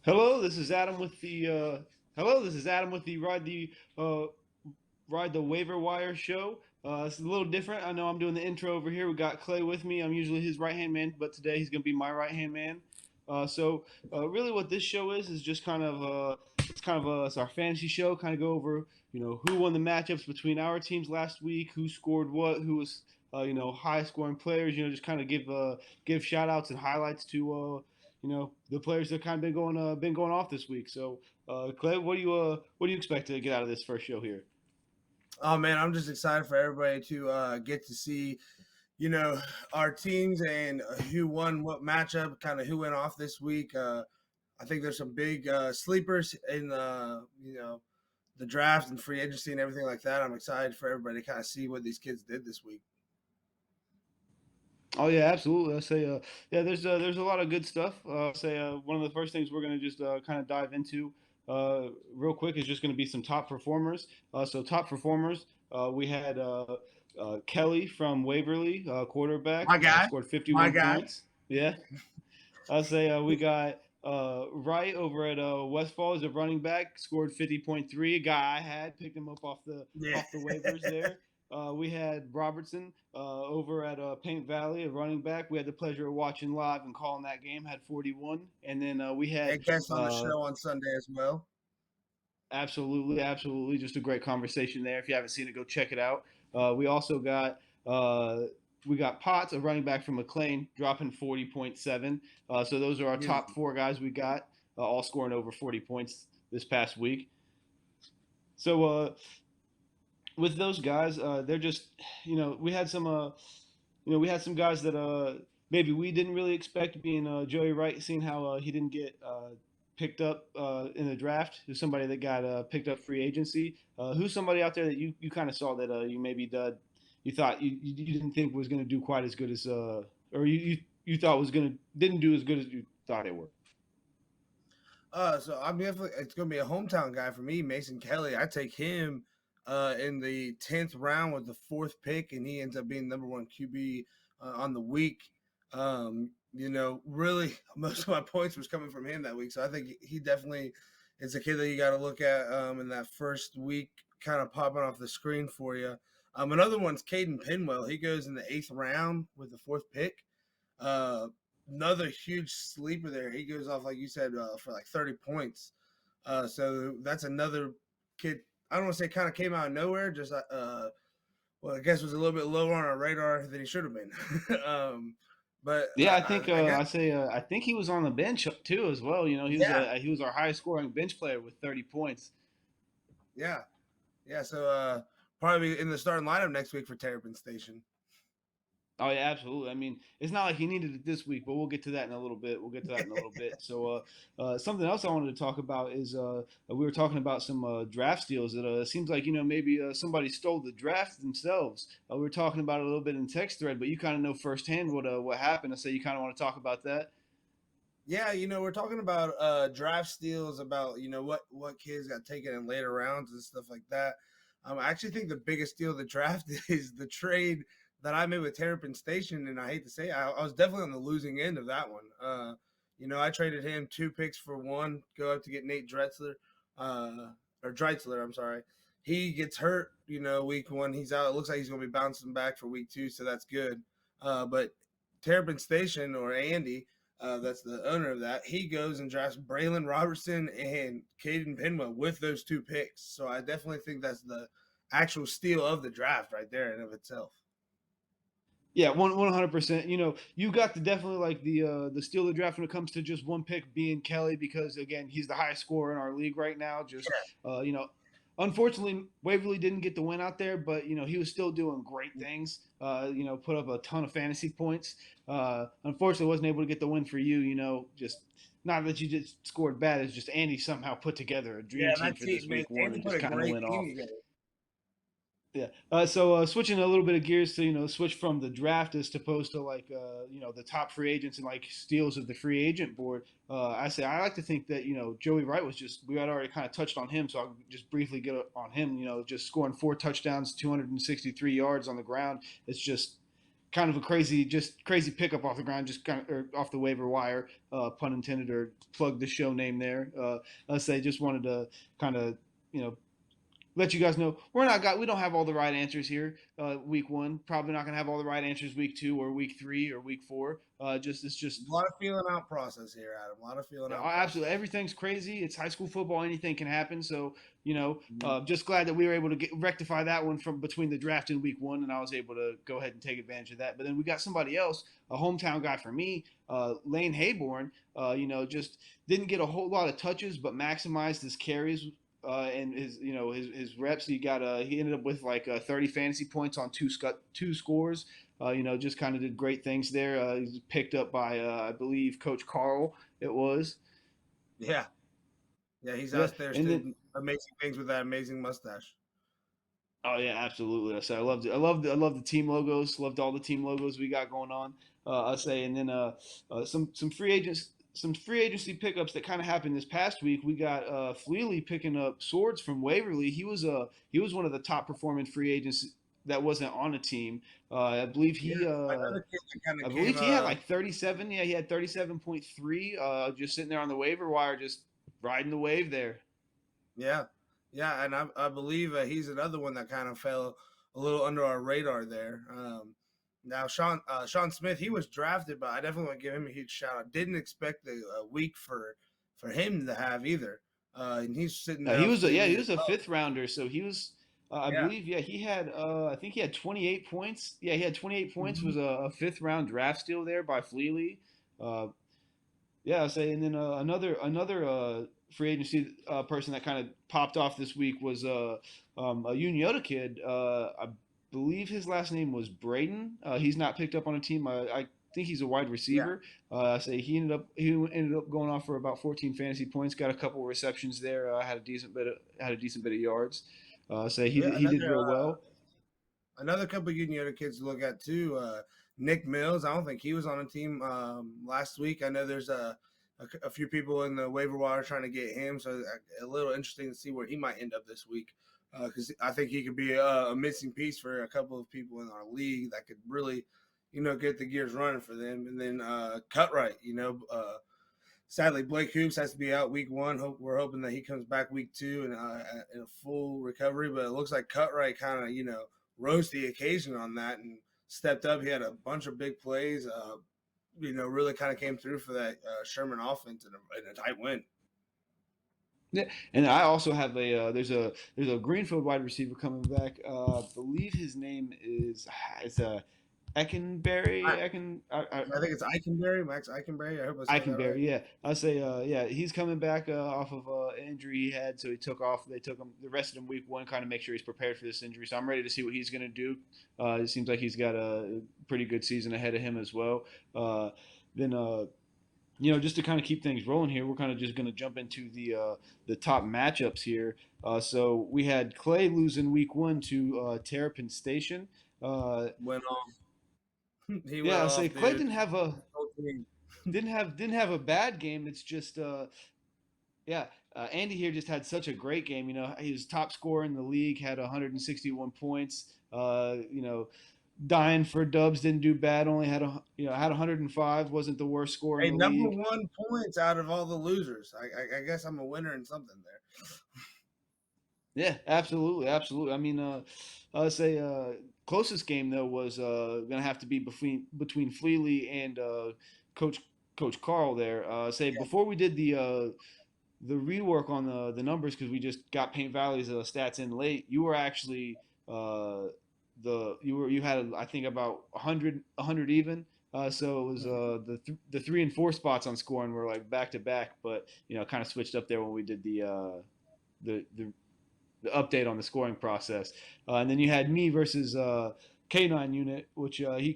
Hello, this is Adam with the uh, Ride the Waiver Wire Show. It's a little different. I know I'm doing the intro over here. We got Clay with me. I'm usually his right hand man, but today he's going to be my right hand man. Really, what this show is just it's our fantasy show. Kind of go over who won the matchups between our teams last week, who scored what, who was high scoring players. Just kind of give shout outs and highlights to the players that kind of been going off this week. So, Clay, what do you expect to get out of this first show here? Oh man, I'm just excited for everybody to get to see, you know, our teams and who won what matchup, kind of who went off this week. I think there's some big sleepers in the draft and free agency and everything like that. I'm excited for everybody to kind of see what these kids did this week. Oh yeah, absolutely. I say, yeah, there's a lot of good stuff. One of the first things we're gonna just kind of dive into real quick is just gonna be some top performers. Top performers, we had Kelly from Waverly, quarterback, My guy, scored my 51 guy. points. Yeah, we got Wright over at Westfall as a running back, scored 50.3. A guy I had picked him up Yeah. off the waivers there. We had Robertson over at Paint Valley, a running back. We had the pleasure of watching live and calling that game. Had 41, and then we had And guest on the show on Sunday as well. absolutely, just a great conversation there. If you haven't seen it, go check it out. We also got we got Potts, a running back from McLean, dropping 40.7. So those are our top Beautiful. four guys we got, all scoring over 40 points this past week. So with those guys, they're just we had we had some guys that maybe we didn't really expect, being Joey Wright, seeing how he didn't get picked up in the draft. Who's somebody that got picked up free agency? Who's somebody out there that you kind of saw that you maybe you thought you didn't think was going to do quite as good as or you thought was going to didn't do as good as you thought it were? So I'm definitely it's gonna be a hometown guy for me, Mason Kelly. I take him in the 10th round with the fourth pick, and he ends up being number one QB on the week. Really most of my points was coming from him that week, so I think he definitely is a kid that you got to look at in that first week, kind of popping off the screen for you. Another one's Caden Pinwell. He goes in the 8th round with the fourth pick. Uh, Another huge sleeper there. He goes off, like you said, for like 30 points. So that's another kid. I don't want to say kind of came out of nowhere. Just well, I guess was a little bit lower on our radar than he should have been. but Yeah, I think I guess I think he was on the bench too as well. yeah, He was our highest scoring bench player with 30 points. yeah, yeah. So probably in the starting lineup next week for Terrapin Station. Oh yeah, absolutely. I mean, it's not like he needed it this week, but we'll get to that in a little bit. We'll get to that in a little bit. Something else I wanted to talk about is we were talking about some draft steals that seems like maybe somebody stole the draft themselves. We were talking about it a little bit in text thread, but you kind of know firsthand what happened. I say you kind of want to talk about that. Yeah, we're talking about draft steals, about what kids got taken in later rounds and stuff like that. I actually think the biggest steal of the draft is the trade that I made with Terrapin Station, and I hate to say I was definitely on the losing end of that one. I traded him 2 picks for one, go up to get Nate Dretzler, or Dreitzler, I'm sorry. He gets hurt, week one. He's out. It looks like he's going to be bouncing back for week two, so that's good. But Terrapin Station, or Andy, that's the owner of that, he goes and drafts Braylon Robertson and Caden Pinwell with those 2 picks. So I definitely think that's the actual steal of the draft right there in of itself. Yeah, 100%. You got to definitely like the steal of the draft when it comes to just one pick being Kelly, because again he's the highest scorer in our league right now. Just unfortunately Waverly didn't get the win out there, but he was still doing great things. Put up a ton of fantasy points. Unfortunately, wasn't able to get the win for you. Just not that you just scored bad. It's just Andy somehow put together a dream Yeah, team that for team, this man. week one Andy and put just a kind of great went team off. together. Yeah. Switching a little bit of gears to switch from the draft as opposed to like the top free agents and like steals of the free agent board. I like to think that Joey Wright was just, we had already kind of touched on him, so I'll just briefly get on him. Just scoring 4 touchdowns, 263 yards on the ground. It's just kind of a crazy pickup off the ground, just kind of or off the waiver wire, pun intended, or plug the show name there. I say just wanted to kind of you know let you guys know we don't have all the right answers here. Week one, probably not gonna have all the right answers week two or week three or week four. Just it's just A lot of feeling out process here, Adam. A lot of feeling out absolutely process. everything's crazy. It's high school football; anything can happen. So Mhm. just glad that we were able to rectify that one from between the draft and week one, and I was able to go ahead and take advantage of that. But then we got somebody else, a hometown guy for me, Lane Hayborn. Just didn't get a whole lot of touches, but maximized his carries and his reps. He ended up with like 30 fantasy points on two scores. Just kind of did great things there. He's picked up by I believe Coach Carl. It was Yeah, yeah, he's yeah, out there and still then amazing things with that amazing mustache. oh yeah, absolutely. So I loved it. I loved the team logos. Loved all the team logos we got going on. I say, and then some free agents. Some free agency pickups that kind of happened this past week. We got Fleely picking up Swords from Waverly. He was one of the top performing free agents that wasn't on a team. I believe Yeah, he another kid that kind of I came. believe he had like 37. Yeah, he had 37.3. Just sitting there on the waiver wire, just riding the wave there. Yeah, yeah, and I believe he's another one that kind of fell a little under our radar there. Now Sean Smith, he was drafted, but I definitely want to give him a huge shout out. Didn't expect a week for him to have either, and he's sitting there He on was a yeah, he Fleely as was a well. fifth rounder, so he was. I Yeah. believe he had I think he had 28 points. Yeah, he had 28 points. Mhm. Was a fifth round draft steal there by Fleely. Uh, yeah, I say, and then another free agency person that kind of popped off this week was a Uniota kid. I believe his last name was Braden. He's not picked up on a team. I think he's a wide Yeah, receiver. I say he ended up going off for about 14 fantasy points. Got a couple of receptions there. Had a decent bit of yards. Say yeah. he did real well. Another couple of Union kids to look at too. Nick Mills, I don't think he was on a team last week. I know there's a few people in the waiver wire trying to get him, so a little interesting to see where he might end up this week. Because I think he could be a missing piece for a couple of people in our league that could really, get the gears running for them. And then Cutright, sadly Blake Hoops has to be out week one. We're hoping that he comes back week two and in a full recovery. But it looks like Cutright kind of rose to the occasion on that and stepped up. He had a bunch of big plays. Really kind of came through for that Sherman offense in a tight win. Yeah, and I also have there's a Greenfield wide receiver coming back. I believe his name is it's I, Eckenberry. I think it's Eikenberry, Max Eikenberry. I hope I said that right. Eichenberry. Yeah, I say yeah, he's coming back off of injury he had, so he took off. They took him, the rest of him week one, kind of make sure he's prepared for this injury. So I'm ready to see what he's going to do. It seems like he's got a pretty good season ahead of him as well. Then just to kind of keep things rolling here, we're kind of just going to jump into the top matchups here. So we had Clay losing week one to Terrapin Station. Uh, Went off. He went yeah, I say off, Clay dude. didn't have a bad game. It's just yeah, Andy here just had such a great game. He was top scorer in the league, had 161 points. Dying for Dubs didn't do bad. Only had 105. Wasn't the worst score in Hey, the number league. one points out of all the losers. I guess I'm a winner in something there. Yeah, absolutely, absolutely. I mean, I'd say closest game though was gonna have to be between Fleely and Coach Coach Carl there. Say Yeah, before we did the rework on the numbers because we just got Paint Valley's stats in late. You were actually you had I think about 100 even. So it was the 3 and 4 spots on scoring were like back to back, but kind of switched up there when we did the update on the scoring process. And then you had me versus K9 unit, which I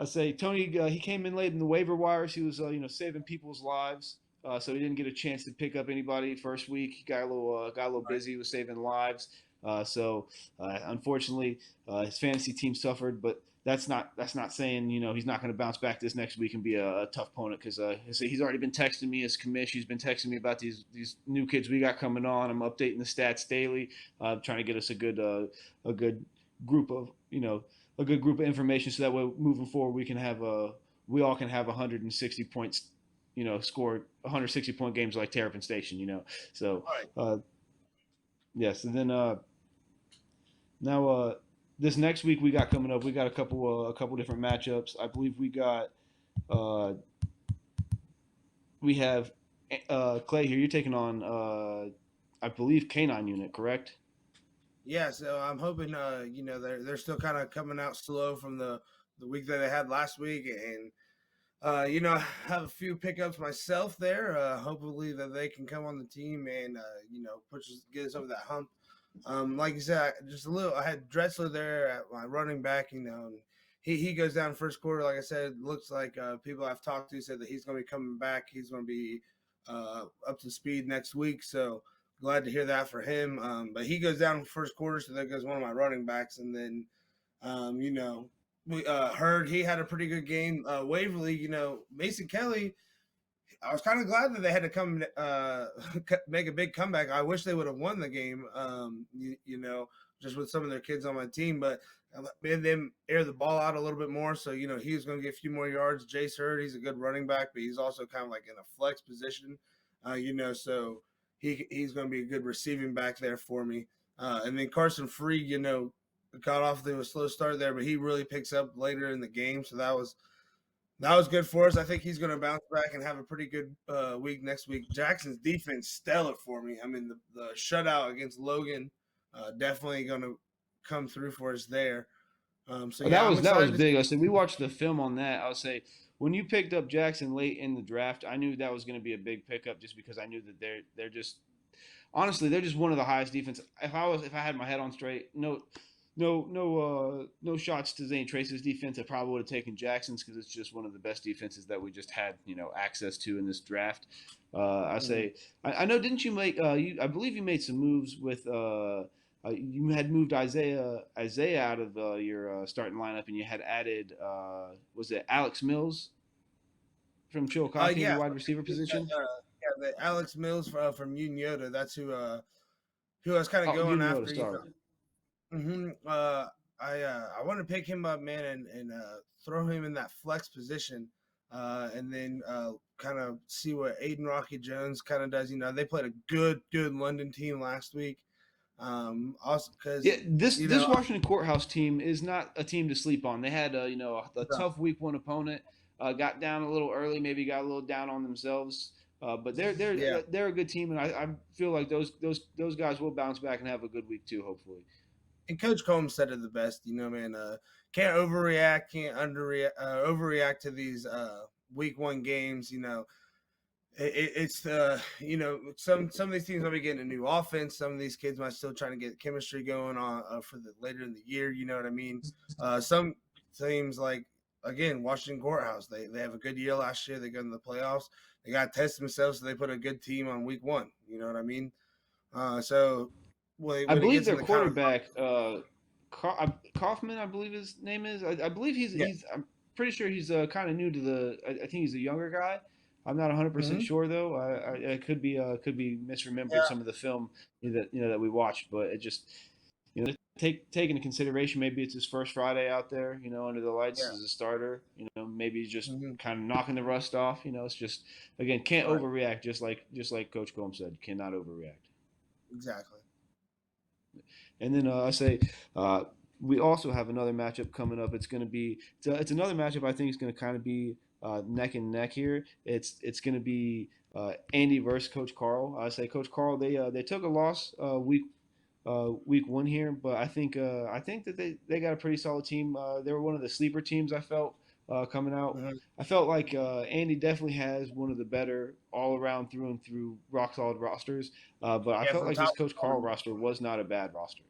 say Tony he came in late in the waiver wires. He was saving people's lives. So he didn't get a chance to pick up anybody first week. He got a little right. busy with saving lives. So unfortunately, his fantasy team suffered. But that's not saying he's not going to bounce back this next week and be a tough opponent because he's already been texting me as commish. He's been texting me about these new kids we got coming on. I'm updating the stats daily, trying to get us a good group of a good group of information, so that way moving forward we all can have 160 points, score 160-point games like Terrapin Station, So Right. uh, yes, and then now this next week we got coming up, we got a couple different matchups. I believe uh, we have Clay here. You're taking on I believe Canine Unit, correct? Yeah, so I'm hoping they're still kind of coming out slow from the week that they had last week, and I have a few pickups myself there. Hopefully that they can come on the team and get us over that hump. Like you said, just a little. I had Drexler there at my running back. And he goes down first quarter. Like I said, looks like people I've talked to said that he's going to be coming back. He's going to be up to speed next week. So glad to hear that for him. But he goes down first quarter, so there goes one of my running backs, and then we heard he had a pretty good game. Waverly, Mason Kelly. I was kind of glad that they had to come make a big comeback. I wish they would have won the game, just with some of their kids on my team, but made them air the ball out a little bit more. So, he was going to get a few more yards. Jace Hurd, he's a good running back, but he's also kind of like in a flex position, so he's going to be a good receiving back there for me. And then Carson Free, got off to a slow start there, but he really picks up later in the game. So that was good for us. I think he's going to bounce back and have a pretty good week next week. Jackson's defense stellar for me. I mean, the shutout against Logan definitely going to come through for us there. So That yeah, I'm was excited to big. see. I said we watched the film on that. I would say when you picked up Jackson late in the draft, I knew that was going to be a big pickup, just because I knew that they're just honestly they're just one of the highest defense. If I had my head on straight, no shots to Zane Trace's defense. I probably would have taken Jackson's, because it's just one of the best defenses that we just had access to in this draft. I Mhm. say I know. Didn't you make I believe you made some moves with. You had moved Isaiah out of your starting lineup, and you had added was it Alex Mills from Chillicothe in the Yeah, wide receiver position? the Alex Mills from Union Yoda. That's who I was kind of Oh, going you know to after. start. I want to pick him up, man, and throw him in that flex position, and then kind of see what Aiden Rocky Jones kind of does. They played a good London team last week. Also Yeah, because this Washington Courthouse team is not a team to sleep on. They had a uh, tough week one opponent. Got down a little early, maybe got a little down on themselves. But they're yeah, they're they're a good team, and I feel like those guys will bounce back and have a good week too, hopefully. and Coach Combs said it the best. Man, can't overreact, can't overreact to these week one games. It's some of these teams might be getting a new offense. Some of these kids might still trying to get chemistry going on for the later in the year. You know what I mean? Some teams like again Washington Courthouse. They have a good year last year. They go into the playoffs. They got to test themselves, so they put a good team on week one. You know what I mean? So I when it believe gets in their the kind of quarterback, Kaufman, I believe his name is. I believe yeah, I'm pretty sure he's kind of new to the. I think he's a younger guy. I'm not 100% hmm sure though. I could be misremembered yeah, some of the film that we watched, but it just take into consideration maybe it's his first Friday out there, under the lights yeah, as a starter. Maybe he's just hmm kind of knocking the rust off. It's just again can't right, overreact. Just like Coach Gomes said, cannot overreact. exactly. And then I say we also have another matchup coming up. It's another matchup I think is going to kind of be neck and neck here. It's going to be Andy versus Coach Carl. I say Coach Carl. They took a loss week one here, but I think that they got a pretty solid team. They were one of the sleeper teams I felt coming out. hmm I felt like Andy definitely has one of the better all around through and through rock solid rosters. But I Yeah, felt from like top this to Coach Carl bottom. roster was not a bad roster.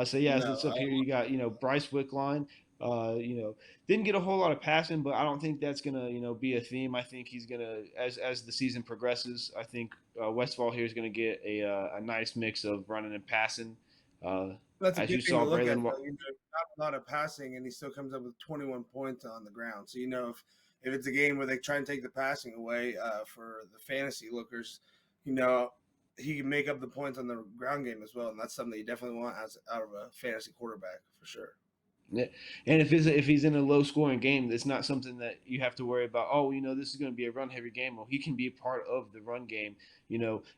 So yeah, No, it's up here. You got Bryce Wickline. Didn't get a whole lot of passing, but I don't think that's gonna be a theme. I think he's gonna as the season progresses. I think Westfall here is gonna get a nice mix of running and passing. Uh, that's a as you good thing saw, to look at, Braylon. though. Not a lot of passing, and he still comes up with 21 points on the ground. So if it's a game where they try and take the passing away for the fantasy lookers, you know he can make up the points on the ground game as well, and that's something that you definitely want as out of a fantasy quarterback for sure. Yeah. And if he's in a low scoring game, it's not something that you have to worry about. Oh, this is going to be a run heavy game. Well, he can be a part of the run game.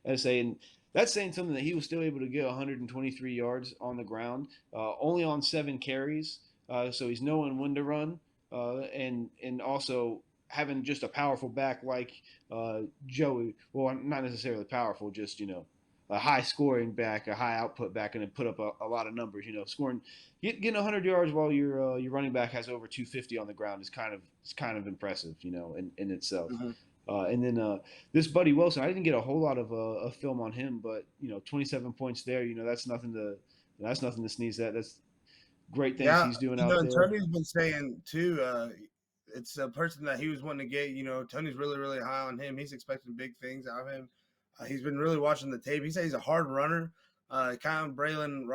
As saying that's saying something that he was still able to get 123 yards on the ground, only on 7 carries. So he's knowing when to run, and also having just a powerful back like Joey. Well, not necessarily powerful, just a high scoring back, a high output back, and then put up a lot of numbers. Scoring, getting 100 yards while your running back has over 250 on the ground is kind of impressive, in itself. Mm-hmm. And then this Buddy Wilson, I didn't get a whole lot of film on him, but 27 points there. That's nothing to sneeze at. That's great things Yeah, he's doing out and there. Tony's been saying too. It's a person that he was wanting to get. Tony's really, really high on him. He's expecting big things out of him. He's been really watching the tape. He says he's a hard runner. Kind of Braylon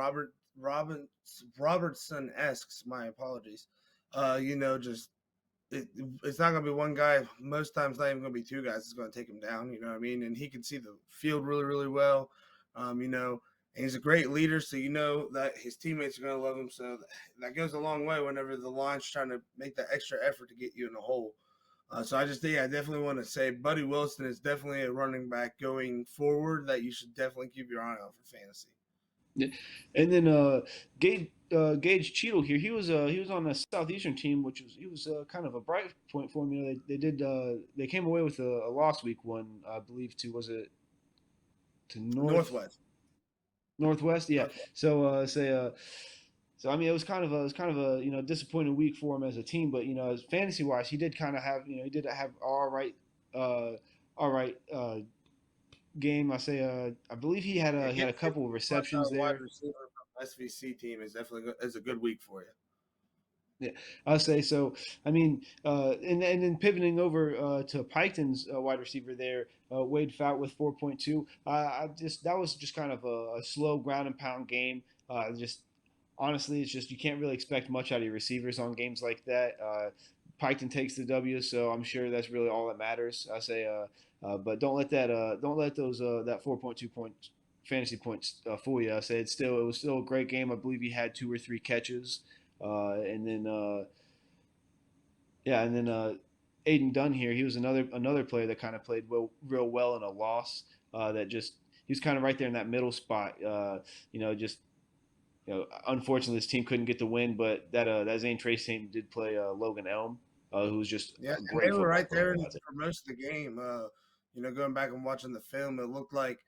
Robertson esque. My apologies. Just it's not going to be one guy. Most times, not even going to be two guys. It's going to take him down. You know what I mean? And he can see the field really, really well. And he's a great leader, so that his teammates are going to love him. So that goes a long way whenever the line's trying to make that extra effort to get you in the hole. So I definitely want to say Buddy Wilson is definitely a running back going forward that you should definitely keep your eye on for fantasy. Yeah. And then Gage Cheadle here, he was on the Southeastern team, which was he was kind of a bright point for him. They came away with a loss week one, I believe, to was it to Northwest. Northwest, yeah. Northwest. So I mean, it was kind of a disappointing week for him as a team, but as fantasy wise, he did kind of have he did have uh, all right game. I believe Yeah, he had getting a couple of 50 plus receptions wide there. receiver from SVC team is definitely is a good week for you. Yeah, I'll say so. I mean, and then pivoting over to Piketon's wide receiver there, Wade Fout with 4.2. That was just kind of a slow ground and pound game. Just honestly, it's just you can't really expect much out of your receivers on games like that. Piketon takes the W, so I'm sure that's really all that matters. I say, but don't let those that 4.2 points fantasy points fool you. I say it was still a great game. I believe he had 2 or 3 catches. And then yeah, and then Aiden Dunn here, he was another player that kind of played real well in a loss. That just he was kind of right there in that middle spot. Just unfortunately this team couldn't get the win, but that Zane Trace team did play Logan Elm, who was just Yeah, a and they great were football right there player out there. for most of the game. Going back and watching the film, it looked like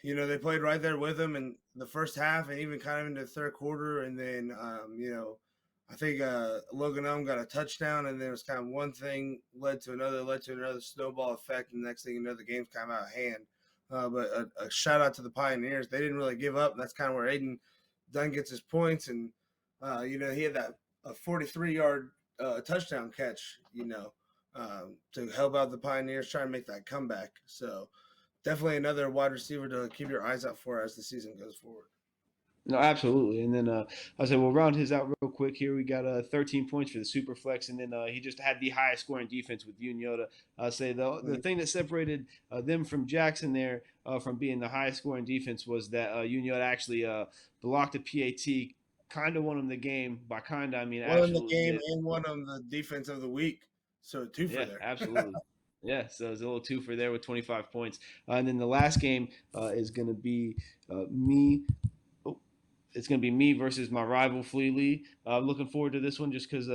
they played right there with him in the first half and even kind of into the third quarter. And then, I think Logan Elm got a touchdown, and then it was kind of one thing led to another snowball effect. And the next thing you know, the game's kind of out of hand. But a shout out to the Pioneers. They didn't really give up. And that's kind of where Aiden Dunn gets his points. And, he had that a 43-yard touchdown catch, to help out the Pioneers try and make that comeback. So, definitely another wide receiver to keep your eyes out for as the season goes forward. No, absolutely. And then I said, we'll round his out real quick here. We got 13 points for the super flex, and then he just had the highest scoring defense with Uniota. I'll say the Mm-hmm. thing that separated them from Jackson there from being the highest scoring defense was that Uniota actually blocked a PAT, kind of won him the game. By kind of, I mean Won the absolutely game did. and one of the defense of the week. So two for Yeah, there. absolutely. Yeah, so it's a little two for there with 25 points. And then the last game is going to be me it's going to be me versus my rival Fleely. I'm looking forward to this one just because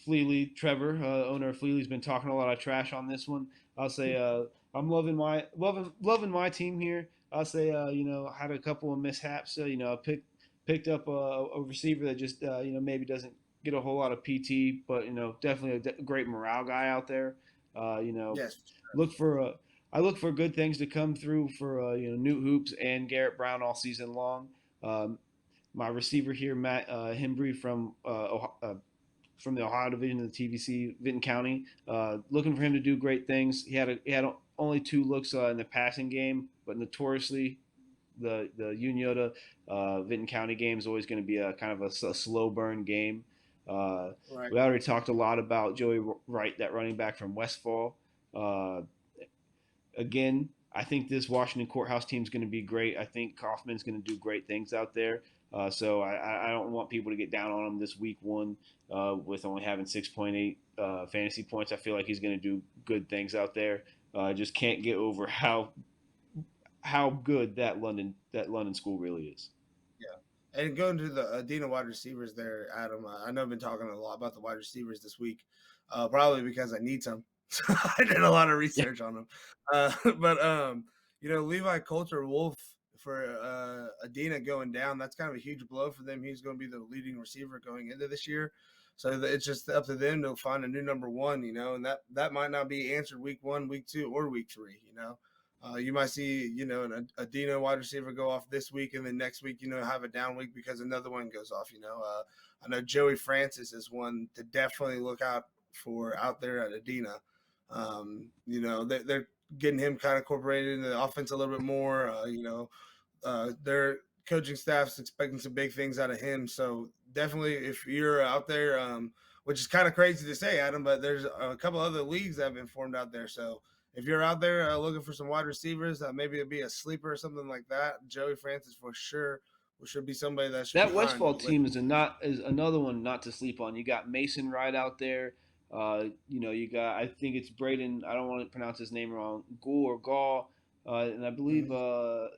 Fleely, Trevor, owner of Fleely's been talking a lot of trash on this one. I'll say I'm loving my team here. I'll say had a couple of mishaps. I picked up a receiver that just maybe doesn't get a whole lot of PT, but definitely a great morale guy out there. Yes. Look for I look for good things to come through for Newt Hoops and Garrett Brown all season long. Um, my receiver here, Matt Hembry from the Ohio division of the TVC, Vinton County. Looking for him to do great things. He had only 2 looks in the passing game, but notoriously the Uniota Vinton County game is always going to be a kind of a slow burn game. Right. We already talked a lot about Joey Wright, that running back from Westfall. Uh, Again, I think this Washington Courthouse team is going to be great. I think Kaufman's going to do great things out there. So I don't want people to get down on him this week one with only having 6.8 fantasy points. I feel like he's going to do good things out there. Just can't get over how good that London school really is. Yeah. And going to the Adina wide receivers there, Adam, I know I've been talking a lot about the wide receivers this week, probably because I need some. I did a lot of Yeah, research on them. But, Levi Coulter Wolf for Adina going down, that's kind of a huge blow for them. He's going to be the leading receiver going into this year. So it's just up to them to find a new number one, and that might not be answered week one, week two, or week three. You might see, a Dino wide receiver go off this week, and then next week, have a down week because another one goes off. I know Joey Francis is one to definitely look out for out there at Adina. They're getting him kind of incorporated in the offense a little bit more. Their coaching staff's expecting some big things out of him. So definitely, if you're out there, which is kind of crazy to say, Adam, but there's a couple other leagues that have been formed out there. So if you're out there looking for some wide receivers, maybe it'd be a sleeper or something like that. Joey Francis for sure should be somebody that should be that high on Westfall your list. team is another one not to sleep on. You got Mason Wright out there. You got, I think it's Braden. I don't want to pronounce his name wrong. Gould or Gall, and Mhm.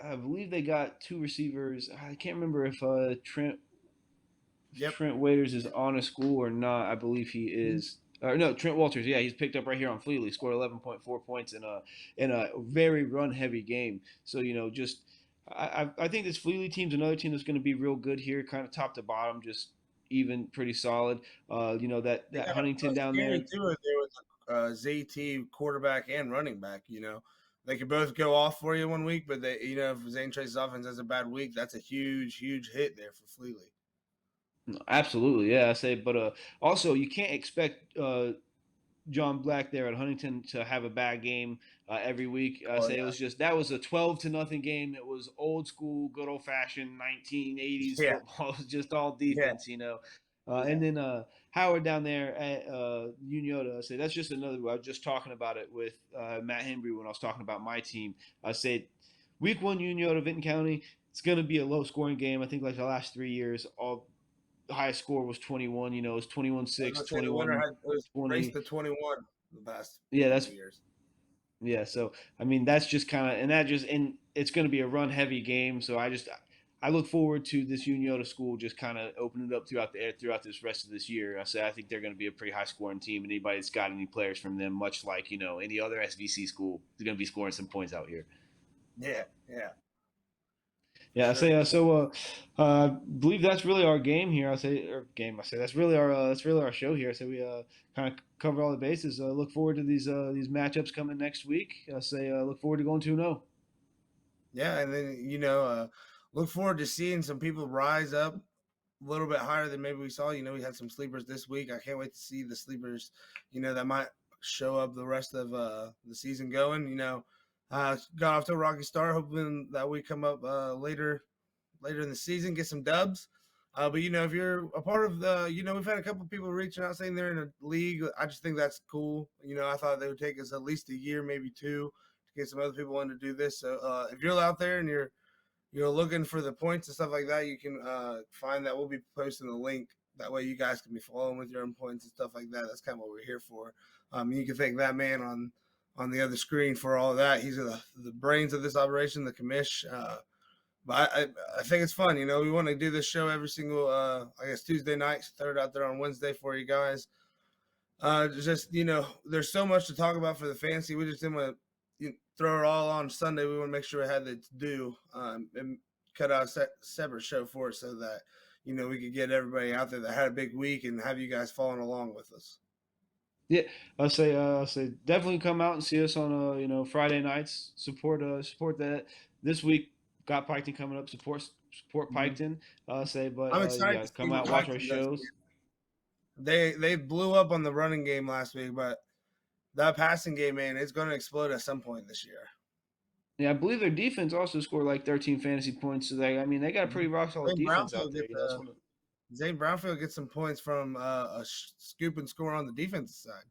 I believe they got two receivers. I can't remember if Yep. Trent Waiters is on a school or not. I believe he Mhm. is. Or no, Trent Walters. Yeah, he's picked up right here on Fleely. Scored 11.4 points in a very run heavy game. So just I think this Fleely team's another team that's going to be real good here, kind of top to bottom, just even pretty solid. They That got Huntington down Scanny there. too there with ZT quarterback and running back. They could both go off for you one week, but if Zane Trace's offense has a bad week, that's a huge, huge hit there for Fleely. No, absolutely, yeah. I say, but also you can't expect John Black there at Huntington to have a bad game every week. I Oh say it was just that was a 12-0 game. It was old school, good old fashioned 1980s yeah, football. It was just all yeah, defense. yeah. And then Howard down there at Uniota. I say that's just another. I was just talking about it with Matt Hembry when I was talking about my team. I said week one Uniota Vinton County. It's going to be a low scoring game. I think like the last 3 years, all the highest score was 21. It was I was 21-6, gonna say the winner had it was raced 21-20. to 21 the past Yeah, couple that's years. yeah. So I mean, that's just kind of and it's going to be a run heavy game. So I look forward to this Uniota school just kind of opening it up throughout this rest of this year. I think they're going to be a pretty high scoring team. Anybody that's got any players from them, much like any other SVC school, is going to be scoring some points out here. Yeah, yeah, for Yeah, I sure. say I believe that's really our game here. I say that's really our show here. I say we kind of cover all the bases. Look forward to these matchups coming next week. I say look forward to going 2-0. Yeah, and then look forward to seeing some people rise up a little bit higher than maybe we saw. We had some sleepers this week. I can't wait to see the sleepers, that might show up the rest of the season going. Got off to a rocky start, hoping that we come up later in the season, get some dubs. But if you're a part of we've had a couple people reaching out saying they're in a league. I just think that's cool. I thought they would take us at least a year, maybe two, to get some other people in to do this. So if you're out there and you're looking for the points and stuff like that, you can find that we'll be posting the link. That way, you guys can be following with your own points and stuff like that. That's kind of what we're here for. You can thank that man on the other screen for all of that. He's the brains of this operation, the commish. But I think it's fun. We want to do this show every single, I guess, Tuesday night. Throw it out there on Wednesday for you guys. Just there's so much to talk about for the fantasy. We just didn't want to throw it all on Sunday. We want to make sure it had its due and cut out a separate show for it so that we could get everybody out there that had a big week and have you guys following along with us. Yeah, I say definitely come out and see us on Friday nights. Support that this week. Got Piketon coming up. Support Mm-hmm. Piketon. But I'm excited yeah, to see come what out watch our Python does. shows. They blew up on the running game last week, but that passing game, man, it's going to explode at some point this year. Yeah, I believe their defense also scored like 13 fantasy points. So they got a pretty rock solid Zane defense out Brownfield there. gets That's one of Zane Brownfield gets some points from a scoop and score on the defensive side.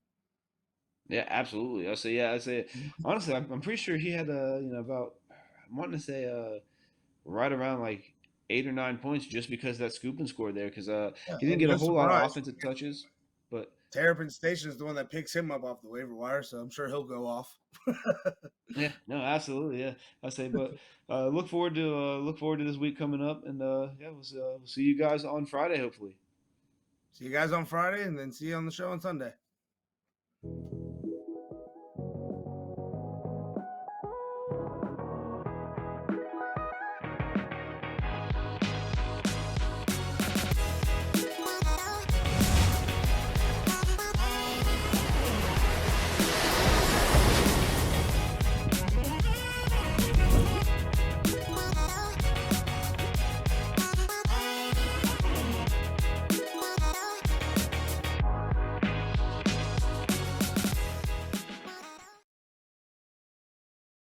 Yeah, absolutely. I say honestly, I'm pretty sure he had about I want to say right around like 8 or 9 points just because of that scoop and score there. Because Yeah, he didn't and get a no whole lot of surprise, offensive touches, but Terrapin Station is the one that picks him up off the waiver wire, so I'm sure he'll go off. yeah, no, absolutely, yeah. I say, but look forward to this week coming up, and yeah, we'll see you guys on Friday, hopefully. See you guys on Friday, and then see you on the show on Sunday.